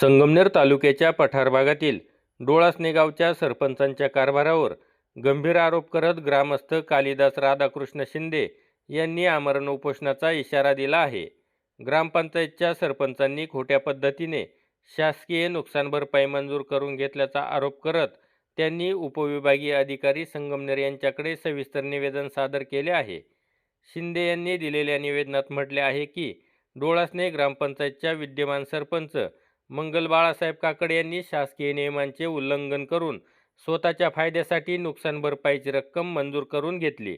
संगमनेर तालुक्याच्या पठार भागातील डोळासणे गावच्या सरपंचांच्या कारभारावर गंभीर आरोप करत ग्रामस्थ कालिदास राधाकृष्ण शिंदे यांनी आमरण उपोषणाचा इशारा दिला आहे। ग्रामपंचायतच्या सरपंचांनी खोट्या पद्धतीने शासकीय नुकसान भरपाई मंजूर करून घेतल्याचा आरोप करत त्यांनी उपविभागीय अधिकारी संगमनेर यांच्याकडे सविस्तर निवेदन सादर केले आहे। शिंदे यांनी दिलेल्या निवेदनात म्हटले आहे की डोळासणे ग्रामपंचायतच्या विद्यमान सरपंच मंगल बाळासाहेब काकड यांनी शासकीय नियमांचे उल्लंघन करून स्वतःच्या फायद्यासाठी नुकसान भरपाईची रक्कम मंजूर करून घेतली।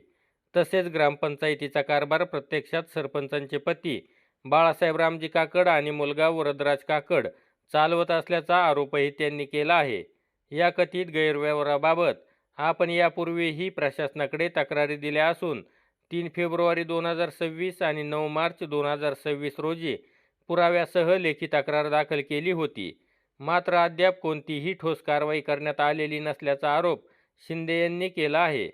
तसेच ग्रामपंचायतीचा कारभार प्रत्यक्षात सरपंचांचे पती बाळासाहेब रामजी काकड आणि मुलगा वरदराज काकड चालवत असल्याचा आरोपही त्यांनी केला आहे। या कथित गैरव्यवहाराबाबत आपण यापूर्वीही प्रशासनाकडे तक्रारी दिल्या असून 3 फेब्रुवारी 2026 आणि 9 मार्च 2026 रोजी पुराव्यासह लेखी तक्रार दाखल केली होती। मात्र अद्याप कोणतीही ठोस कारवाई करण्यात आलेली नसल्याचा आरोप शिंदे यांनी केला आहे।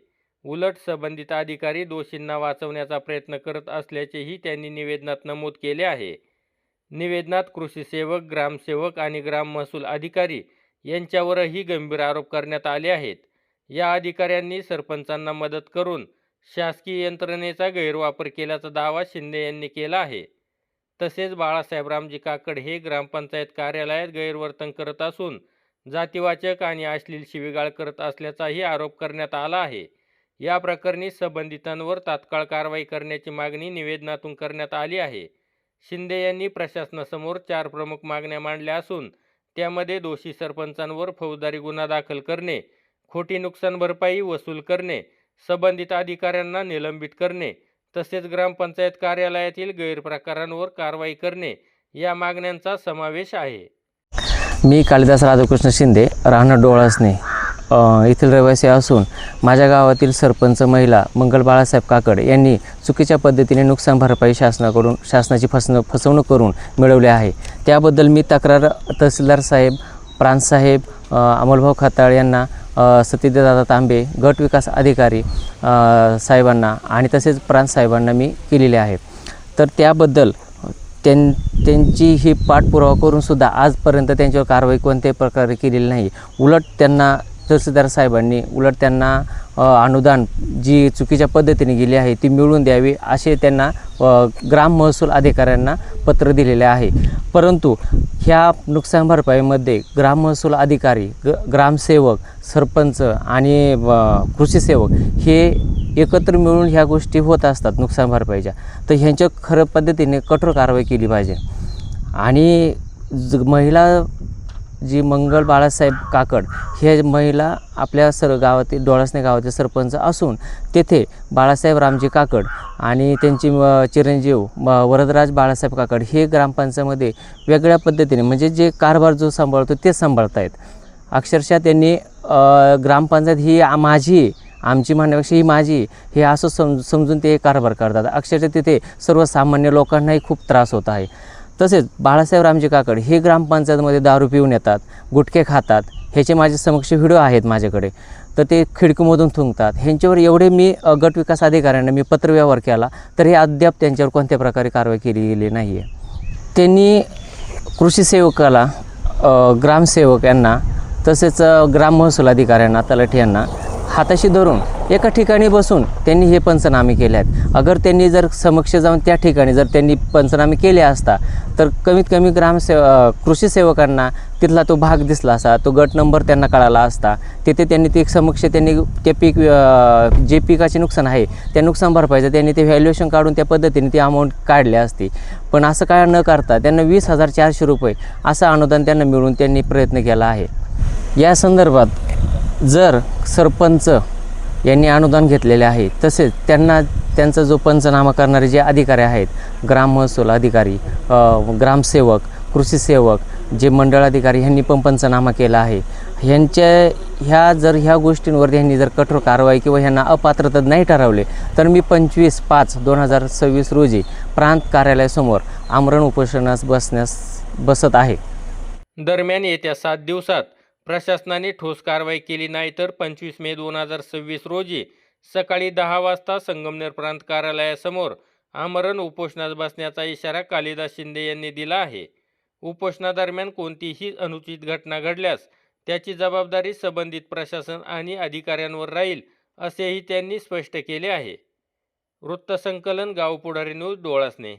उलट संबंधित अधिकारी दोषींना वाचवण्याचा प्रयत्न करत असल्याचेही त्यांनी निवेदनात नमूद केले आहे। निवेदनात कृषी सेवक, ग्रामसेवक आणि ग्राम महसूल अधिकारी यांच्यावरही गंभीर आरोप करण्यात आले आहेत। या अधिकाऱ्यांनी सरपंचांना मदत करून शासकीय यंत्रणेचा गैरवापर केल्याचा दावा शिंदे यांनी केला आहे। तसेच बाळासाहेब रामजी काकड हे ग्रामपंचायत कार्यालयात गैरवर्तन करत असून जातीवाचक आणि अश्लील शिवीगाळ करत असल्याचाही आरोप करण्यात आला आहे। या प्रकरणी संबंधितांवर तात्काळ कारवाई करण्याची मागणी निवेदनातून करण्यात आली आहे। शिंदे यांनी प्रशासनासमोर 4 प्रमुख मागण्या मांडल्या असून त्यामध्ये दोषी सरपंचांवर फौजदारी गुन्हा दाखल करणे, खोटी नुकसान भरपाई वसूल करणे, संबंधित अधिकाऱ्यांना निलंबित करणे तसेच ग्रामपंचायत कार्यालयातील गैरप्रकारांवर कारवाई करणे या मागण्यांचा समावेश आहे। मी कालिदास राधाकृष्ण शिंदे, राहणार डोळासणे येथील रहिवासी असून माझ्या गावातील सरपंच महिला मंगल बाळासाहेब काकड यांनी चुकीच्या पद्धतीने नुकसान भरपाई शासनाची फसवणूक करून मिळवली आहे। त्याबद्दल मी तक्रार तहसीलदार साहेब, प्रांत साहेब, अमोलभाऊ खताळ यांना, सतीदादा तांबे, गट विकास अधिकारी साहेबांना आणि तसेच प्रांत साहेबांना मी केलेले आहे। तर त्याबद्दल त्यांची ही पाठपुरावा करून सुद्धा आजपर्यंत त्यांच्यावर कारवाई कोणत्याही प्रकारे केलेली नाही। उलट त्यांना तहसीलदार साहेबांनी त्यांना अनुदान जी चुकीच्या पद्धतीने गेली आहे ती मिळवून द्यावी असे त्यांना ग्राम महसूल अधिकाऱ्यांना पत्र दिलेले आहे। परंतु ह्या नुकसान भरपाईमध्ये ग्राम महसूल अधिकारी, ग्रामसेवक, सरपंच आणि कृषी सेवक हे एकत्र मिळून ह्या गोष्टी होत असतात नुकसान भरपाईच्या। तर ह्यांच्या खरं पद्धतीने कठोर कारवाई केली पाहिजे। आणि महिला जी मंगल बाळासाहेब काकड हे महिला आपल्या गावातील डोळासणे गावाचे सरपंच असून तेथे बाळासाहेब रामजी काकड आणि त्यांची चिरंजीव वरदराज बाळासाहेब काकड हे ग्रामपंचायतीमध्ये वेगळ्या पद्धतीने म्हणजे जे कारभार जो सांभाळतो ते सांभाळत आहेत। अक्षरशः त्यांनी ग्रामपंचायत ही माझी, आमची म्हणण्यापेक्षा ही माझी हे असं समजून ते कारभार करतात। अक्षरशः तिथे सर्वसामान्य लोकांनाही खूप त्रास होत आहे। तसेच बाळासाहेब रामजी काकड हे ग्रामपंचायतमध्ये दारू पिऊन येतात, गुटखे खातात, ह्याचे माझे समक्ष व्हिडिओ आहेत माझ्याकडे। तर ते खिडकीमधून थुंकतात। ह्यांच्यावर एवढे मी गट विकास अधिकाऱ्यांना मी पत्रव्यवहार केला तरी अद्याप त्यांच्यावर कोणत्या प्रकारे कारवाई केली गेली नाही आहे। त्यांनी कृषी सेवकाला, ग्रामसेवक यांना तसेच ग्राम महसूल अधिकाऱ्यांना, तलाठी यांना हाताशी धरून एका ठिकाणी बसून त्यांनी हे पंचनामे केले आहेत। अगर त्यांनी जर समक्ष जाऊन त्या ठिकाणी जर त्यांनी पंचनामे केले असता तर कमीत कमी कृषी सेवकांना तिथला तो भाग दिसला असता, तो गट नंबर त्यांना कळाला असता। तिथे त्यांनी ते समक्ष त्यांनी ते जे पिकाचे नुकसान आहे त्या नुकसान भरपाईचं त्यांनी ते व्हॅल्युएशन काढून त्या पद्धतीने ती अमाऊंट काढली असती। पण असं काय न करता त्यांना 20,400 रुपये असं अनुदान त्यांना मिळून त्यांनी प्रयत्न केला आहे। या संदर्भात जर सरपंच यांनी अनुदान घेतलेले आहे तसेच त्यांचा जो पंचनामा करणारे जे अधिकारी आहेत, ग्राम महसूल अधिकारी, ग्रामसेवक, कृषी सेवक, जे मंडळ अधिकारी ह्यांनी पण पंचनामा केला आहे। ह्या गोष्टींवर यांनी जर कठोर कारवाई किंवा ह्यांना अपात्रता नाही ठरवले तर मी 25/5/2026 रोजी प्रांत कार्यालयासमोर आमरण उपोषणास बसत आहे। दरम्यान येत्या 7 दिवसात प्रशासनाने ठोस कारवाई केली नाही तर 25 मे 2026 रोजी सकाळी 10 वाजता संगमनेर प्रांत कार्यालयासमोर आमरण उपोषणास बसण्याचा इशारा कालिदास शिंदे यांनी दिला आहे। उपोषणादरम्यान कोणतीही अनुचित घटना घडल्यास त्याची जबाबदारी संबंधित प्रशासन आणि अधिकाऱ्यांवर राहील, असेही त्यांनी स्पष्ट केले आहे. वृत्तसंकलन गाव पुढारी न्यूज डोळसने.